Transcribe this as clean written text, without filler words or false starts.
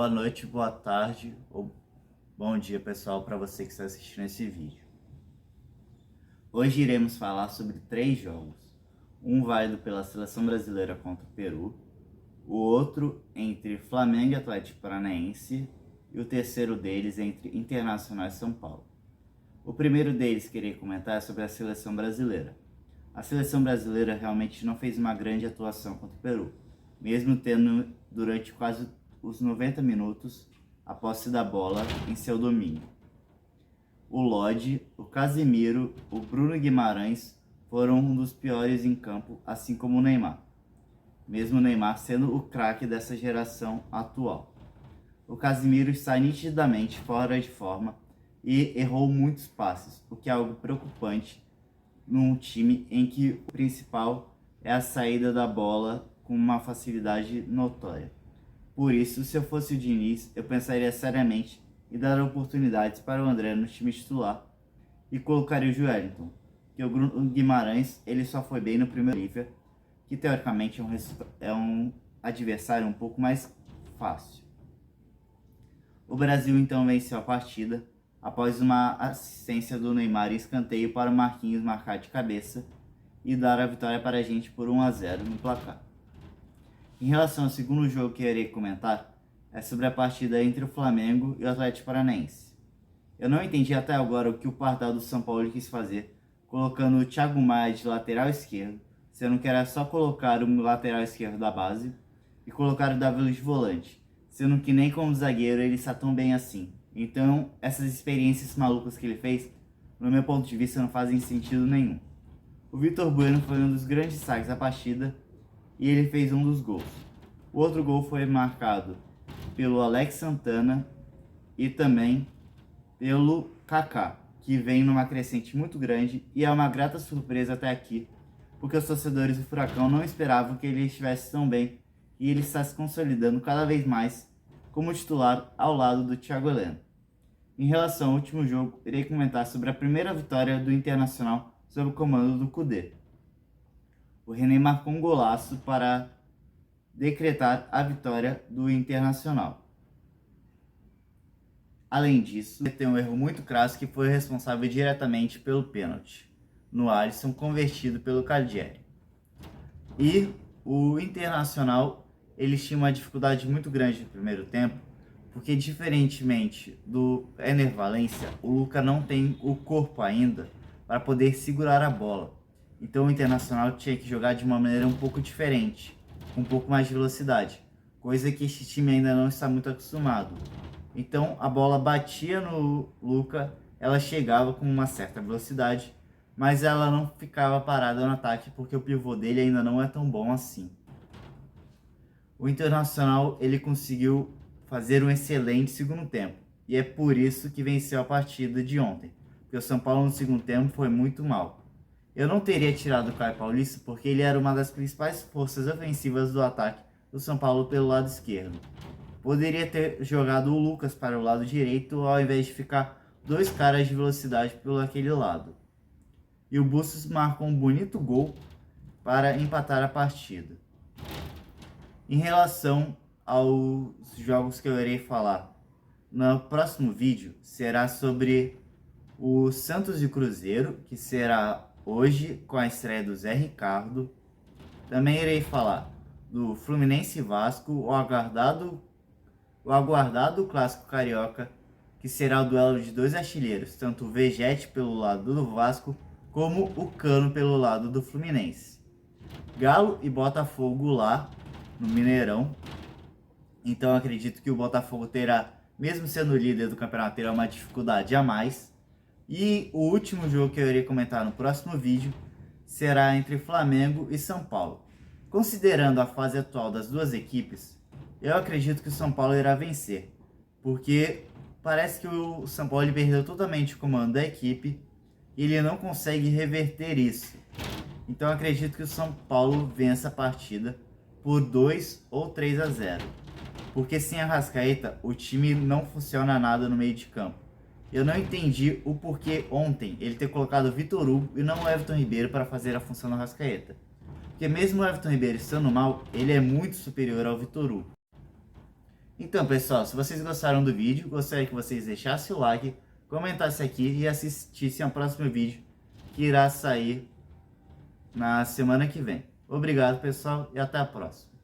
Boa noite, boa tarde ou bom dia, pessoal, para você que está assistindo esse vídeo. Hoje iremos falar sobre 3 jogos. Um válido pela seleção brasileira contra o Peru, o outro entre Flamengo e Atlético Paranaense e o terceiro deles entre Internacional e São Paulo. O primeiro deles que irei comentar é sobre a seleção brasileira. A seleção brasileira realmente não fez uma grande atuação contra o Peru, mesmo tendo durante quase os 90 minutos a posse da bola em seu domínio. O Lodi, o Casemiro, o Bruno Guimarães foram um dos piores em campo, assim como o Neymar, mesmo o Neymar sendo o craque dessa geração atual. O Casemiro está nitidamente fora de forma e errou muitos passes, o que é algo preocupante num time em que o principal é a saída da bola com uma facilidade notória. Por isso, se eu fosse o Diniz, eu pensaria seriamente em dar oportunidades para o André no time titular e colocaria o Joelinton, que o Guimarães ele só foi bem no primeiro nível, que teoricamente é um adversário um pouco mais fácil. O Brasil então venceu a partida após uma assistência do Neymar e escanteio para o Marquinhos marcar de cabeça e dar a vitória para a gente por 1-0 no placar. Em relação ao segundo jogo que eu irei comentar, é sobre a partida entre o Flamengo e o Atlético Paranaense. Eu não entendi até agora o que o Pardal do São Paulo quis fazer, colocando o Thiago Maia de lateral esquerdo, sendo que era só colocar o lateral esquerdo da base, e colocar o Davi Luiz de volante, sendo que nem como zagueiro ele está tão bem assim. Então, essas experiências malucas que ele fez, no meu ponto de vista, não fazem sentido nenhum. O Vitor Bueno foi um dos grandes destaques da partida, e ele fez um dos gols. O outro gol foi marcado pelo Alex Santana e também pelo Kaká, que vem numa crescente muito grande e é uma grata surpresa até aqui, porque os torcedores do Furacão não esperavam que ele estivesse tão bem e ele está se consolidando cada vez mais como titular ao lado do Thiago Heleno. Em relação ao último jogo, irei comentar sobre a primeira vitória do Internacional sob o comando do Kudê. O René marcou um golaço para decretar a vitória do Internacional. Além disso, tem um erro muito crasso que foi responsável diretamente pelo pênalti no Alisson, convertido pelo Caldieri. E o Internacional, eles tinham uma dificuldade muito grande no primeiro tempo, porque diferentemente do Ener Valencia, o Luka não tem o corpo ainda para poder segurar a bola. Então o Internacional tinha que jogar de uma maneira um pouco diferente, com um pouco mais de velocidade, coisa que este time ainda não está muito acostumado. Então a bola batia no Luka, ela chegava com uma certa velocidade, mas ela não ficava parada no ataque porque o pivô dele ainda não é tão bom assim. O Internacional ele conseguiu fazer um excelente segundo tempo, e é por isso que venceu a partida de ontem, porque o São Paulo no segundo tempo foi muito mal. Eu não teria tirado o Caio Paulista porque ele era uma das principais forças ofensivas do ataque do São Paulo pelo lado esquerdo. Poderia ter jogado o Lucas para o lado direito ao invés de ficar 2 caras de velocidade pelo aquele lado. E o Bustos marcou um bonito gol para empatar a partida. Em relação aos jogos que eu irei falar no próximo vídeo, será sobre o Santos e Cruzeiro, que será hoje com a estreia do Zé Ricardo. Também irei falar do Fluminense e Vasco, o aguardado clássico carioca, que será o duelo de 2 artilheiros, tanto o Vegete pelo lado do Vasco, como o Cano pelo lado do Fluminense. Galo e Botafogo lá no Mineirão. Então acredito que o Botafogo terá, mesmo sendo líder do campeonato, terá uma dificuldade a mais. E o último jogo que eu irei comentar no próximo vídeo será entre Flamengo e São Paulo. Considerando a fase atual das duas equipes, eu acredito que o São Paulo irá vencer, porque parece que o São Paulo perdeu totalmente o comando da equipe e ele não consegue reverter isso. Então eu acredito que o São Paulo vença a partida por 2 ou 3-0, porque sem Arrascaeta o time não funciona nada no meio de campo. Eu não entendi o porquê ontem ele ter colocado o Vitor Hugo e não o Everton Ribeiro para fazer a função do Arrascaeta. Porque mesmo o Everton Ribeiro estando mal, ele é muito superior ao Vitor Hugo. Então, pessoal, se vocês gostaram do vídeo, gostaria que vocês deixassem o like, comentassem aqui e assistissem ao próximo vídeo que irá sair na semana que vem. Obrigado, pessoal, e até a próxima.